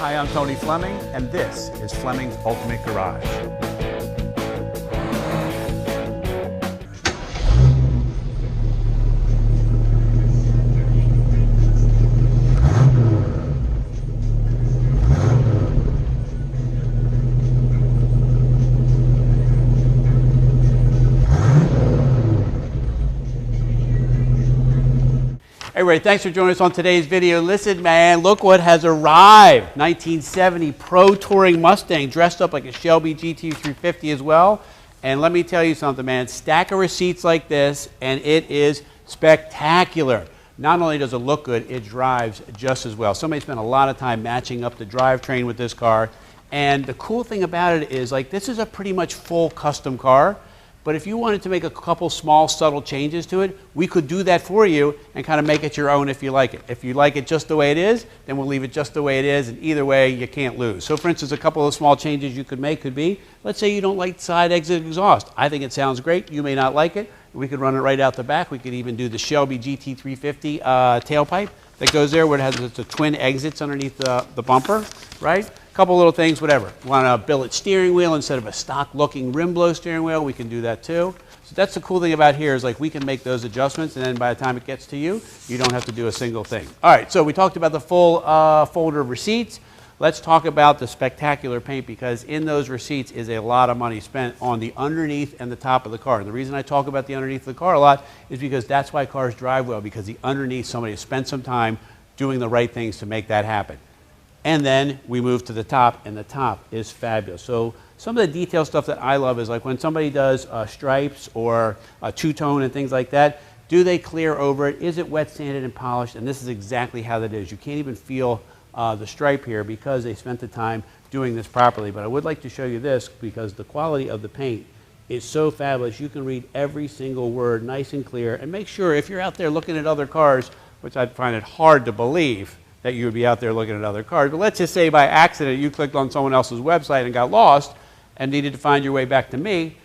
Hi, I'm Tony Fleming, and this is Fleming's Ultimate Garage. Hey Ray, thanks for joining us on today's video. Listen, man, look what has arrived. 1970 Pro Touring Mustang, dressed up like a Shelby GT350 as well. And let me tell you something, man, stack of receipts like this, and it is spectacular. Not only does it look good, it drives just as well. Somebody spent a lot of time matching up the drivetrain with this car. And the cool thing about it is, like, this is a pretty much full custom car. But if you wanted to make a couple small, subtle changes to it, we could do that for you and kind of make it your own if you like it. If you like it just the way it is, then we'll leave it just the way it is, and either way, you can't lose. So for instance, a couple of small changes you could make could be, let's say you don't like side exit exhaust. I think it sounds great. You may not like it. We could run it right out the back. We could even do the Shelby GT350 tailpipe that goes there where it has the twin exits underneath the bumper, right? Couple little things, whatever. Want a billet steering wheel instead of a stock looking rim blow steering wheel, we can do that too. So that's the cool thing about here is, like, we can make those adjustments, and then by the time it gets to you, you don't have to do a single thing. All right, so we talked about the full folder of receipts. Let's talk about the spectacular paint, because in those receipts is a lot of money spent on the underneath and the top of the car. And the reason I talk about the underneath of the car a lot is because that's why cars drive well, because the underneath, somebody has spent some time doing the right things to make that happen. And then we move to the top, and the top is fabulous. So some of the detail stuff that I love is, like, when somebody does stripes or two-tone and things like that, do they clear over it? Is it wet sanded and polished? And this is exactly how that is. You can't even feel the stripe here because they spent the time doing this properly. But I would like to show you this, because the quality of the paint is so fabulous. You can read every single word nice and clear. And make sure, if you're out there looking at other cars, which I find it hard to believe that you would be out there looking at other cars, but let's just say by accident you clicked on someone else's website and got lost and needed to find your way back to me,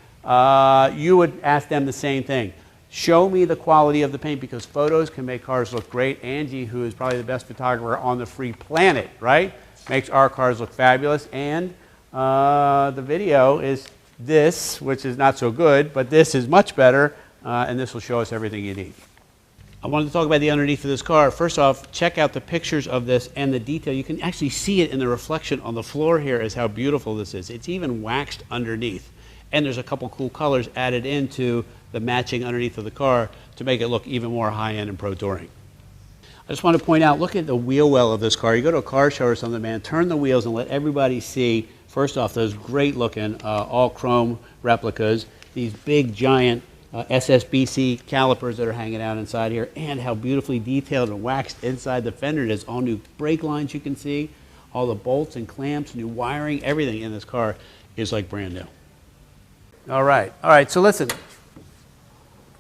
you would ask them the same thing. Show me the quality of the paint, because photos can make cars look great. Angie, who is probably the best photographer on the free planet, right, makes our cars look fabulous. And the video is this, which is not so good, but this is much better, and this will show us everything you need. I wanted to talk about the underneath of this car. First off, check out the pictures of this and the detail. You can actually see it in the reflection on the floor here, is how beautiful this is. It's even waxed underneath. And there's a couple cool colors added into the matching underneath of the car to make it look even more high-end and pro touring. I just want to point out, look at the wheel well of this car. You go to a car show or something, man, turn the wheels and let everybody see, first off, those great looking all chrome replicas, these big giant SSBC calipers that are hanging out inside here, and how beautifully detailed and waxed inside the fender it is. All new brake lines you can see, all the bolts and clamps, new wiring, everything in this car is like brand new. All right, so listen.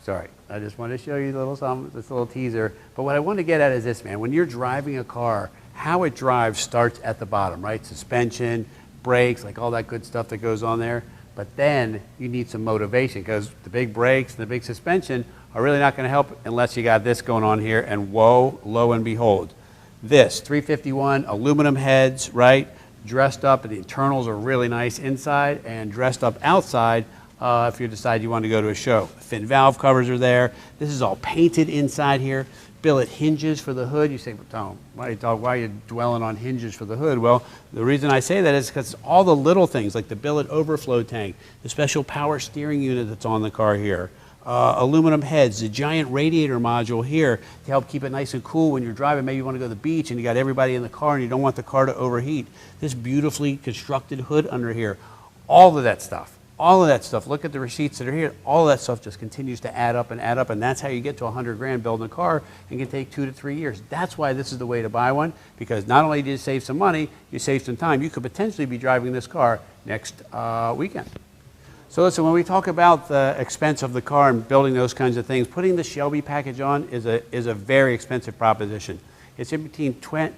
Sorry, I just wanted to show you this little teaser. But what I want to get at is this, man. When you're driving a car, how it drives starts at the bottom, right? Suspension, brakes, like all that good stuff that goes on there. But then you need some motivation, because the big brakes and the big suspension are really not going to help unless you got this going on here. And whoa, lo and behold, this 351 aluminum heads, right? Dressed up, and the internals are really nice inside, and dressed up outside if you decide you want to go to a show. Fin valve covers are there. This is all painted inside here. Billet hinges for the hood. You say, well, Tom, why are you dwelling on hinges for the hood? Well, the reason I say that is because all the little things, like the billet overflow tank, the special power steering unit that's on the car here, aluminum heads, the giant radiator module here to help keep it nice and cool when you're driving. Maybe you want to go to the beach and you got everybody in the car and you don't want the car to overheat. This beautifully constructed hood under here, all of that stuff. All of that stuff, look at the receipts that are here, all of that stuff just continues to add up, and that's how you get to 100 grand building a car, and can take 2 to 3 years. That's why this is the way to buy one, because not only do you save some money, you save some time. You could potentially be driving this car next weekend. So listen, when we talk about the expense of the car and building those kinds of things, putting the Shelby package on is a very expensive proposition. It's in between $10,000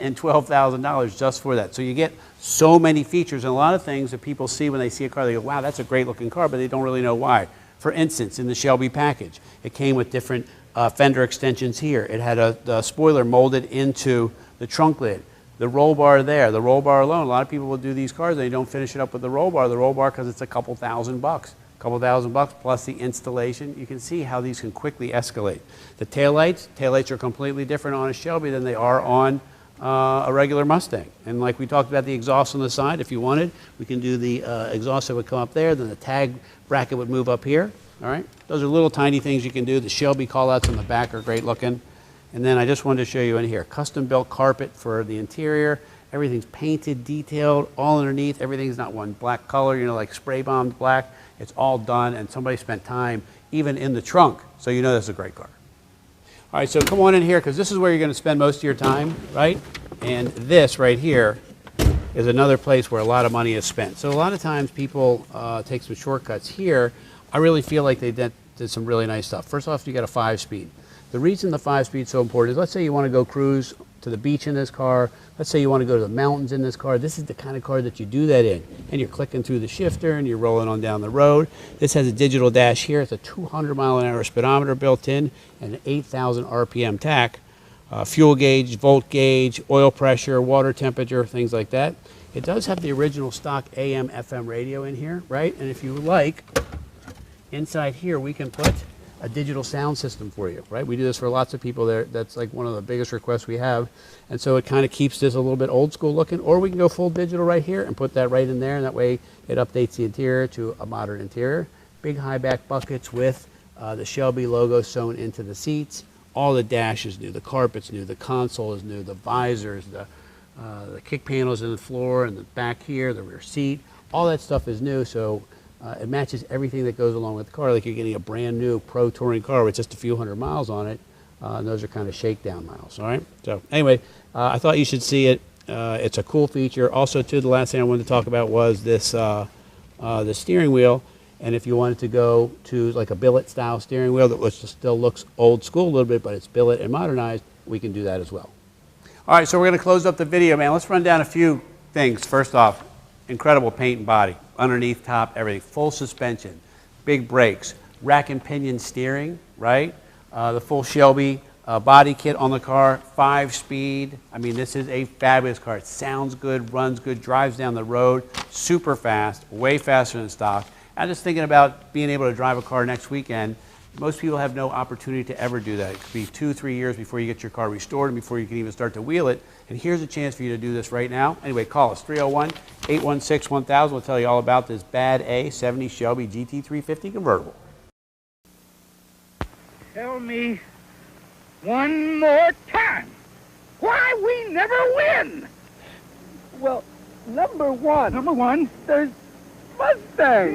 and $12,000 just for that. So you get so many features, and a lot of things that people see when they see a car, they go, wow, that's a great looking car, but they don't really know why. For instance, in the Shelby package, it came with different fender extensions here. It had a spoiler molded into the trunk lid. the roll bar there, the roll bar alone. A lot of people will do these cars and they don't finish it up with the roll bar. The roll bar, because it's a couple $1,000. Couple $1,000 plus the installation. You can see how these can quickly escalate. The taillights are completely different on a Shelby than they are on a regular Mustang. And like we talked about the exhaust on the side, if you wanted, we can do the exhaust that would come up there, then the tag bracket would move up here. All right, those are little tiny things you can do. The Shelby callouts on the back are great looking. And then I just wanted to show you in here, custom built carpet for the interior. Everything's painted, detailed, all underneath. Everything's not one black color, you know, like spray bombed black. It's all done, and somebody spent time even in the trunk, so you know this is a great car. All right, so come on in here, because this is where you're going to spend most of your time, right? And this right here is another place where a lot of money is spent. So a lot of times people take some shortcuts here. I really feel like they did some really nice stuff. First off, you got a 5-speed. The reason the 5-speed is so important is, let's say you want to go cruise to the beach in this car. Let's say you want to go to the mountains in this car. This is the kind of car that you do that in. And you're clicking through the shifter and you're rolling on down the road. This has a digital dash here. It's a 200-mile-an-hour speedometer built in and an 8,000 RPM tach. Fuel gauge, volt gauge, oil pressure, water temperature, things like that. It does have the original stock AM, FM radio in here, right? And if you like, inside here we can put a digital sound system for you, right? We do this for lots of people there. That's like one of the biggest requests we have. And so it kind of keeps this a little bit old school looking, or we can go full digital right here and put that right in there, and that way it updates the interior to a modern interior. Big high back buckets with the Shelby logo sewn into the seats. All the dash is new, the carpet's new, the console is new, the visors, the kick panels in the floor and the back here, the rear seat, all that stuff is new. So it matches everything that goes along with the car, like you're getting a brand new pro touring car with just a few hundred miles on it. And those are kind of shakedown miles, all right? So anyway, I thought you should see it. It's a cool feature. Also, too, the last thing I wanted to talk about was this the steering wheel. And if you wanted to go to like a billet style steering wheel that still looks old school a little bit, but it's billet and modernized, we can do that as well. All right, so we're going to close up the video, man. Let's run down a few things. First off, incredible paint and body, underneath, top, everything. Full suspension, big brakes, rack and pinion steering, right? The full Shelby body kit on the car, 5-speed. I mean, this is a fabulous car. It sounds good, runs good, drives down the road, super fast, way faster than stock. I'm just thinking about being able to drive a car next weekend. Most people have no opportunity to ever do that. It could be 2-3 years before you get your car restored and before you can even start to wheel it. And here's a chance for you to do this right now. Anyway, call us, 301-816-1000. We'll tell you all about this bad A70 Shelby GT350 convertible. Tell me one more time why we never win. Well, number one, there's Mustang.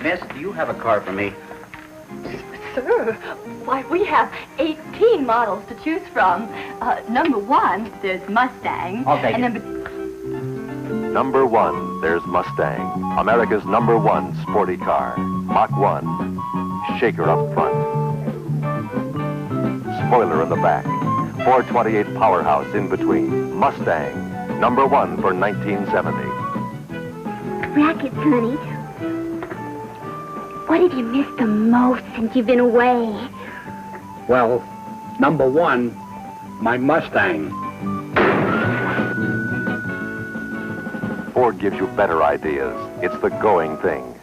Miss, do you have a car for me? Sir, why, we have 18 models to choose from. Number one, there's Mustang. I'll take it. Number one, there's Mustang, America's #1 sporty car. Mach 1, shaker up front, spoiler in the back, 428 powerhouse in between. Mustang, #1 for 1970. Racket, honey. What have you missed the most since you've been away? Well, number one, my Mustang. Ford gives you better ideas. It's the going thing.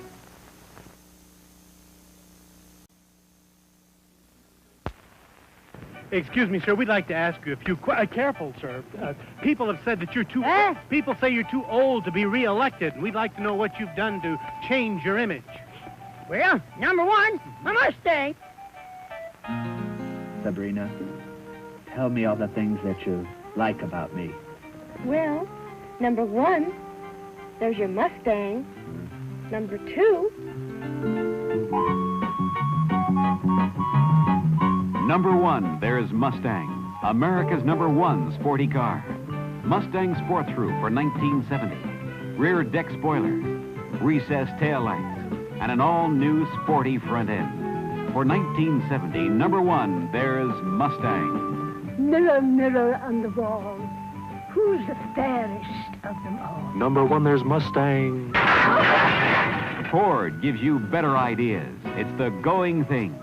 Excuse me, sir. We'd like to ask you a few careful, sir. People have said that you're too... People say you're too old to be re-elected. We'd like to know what you've done to change your image. Well, number one, my Mustang. Sabrina, tell me all the things that you like about me. Well, number one, there's your Mustang. Number two... Number one, there's Mustang, America's #1 sporty car. Mustang Sport Through for 1970. Rear deck spoiler, recessed taillights, and an all-new sporty front end. For 1970, #1, there's Mustang. Mirror, mirror on the wall, who's the fairest of them all? #1, there's Mustang. Ford gives you better ideas. It's the going thing.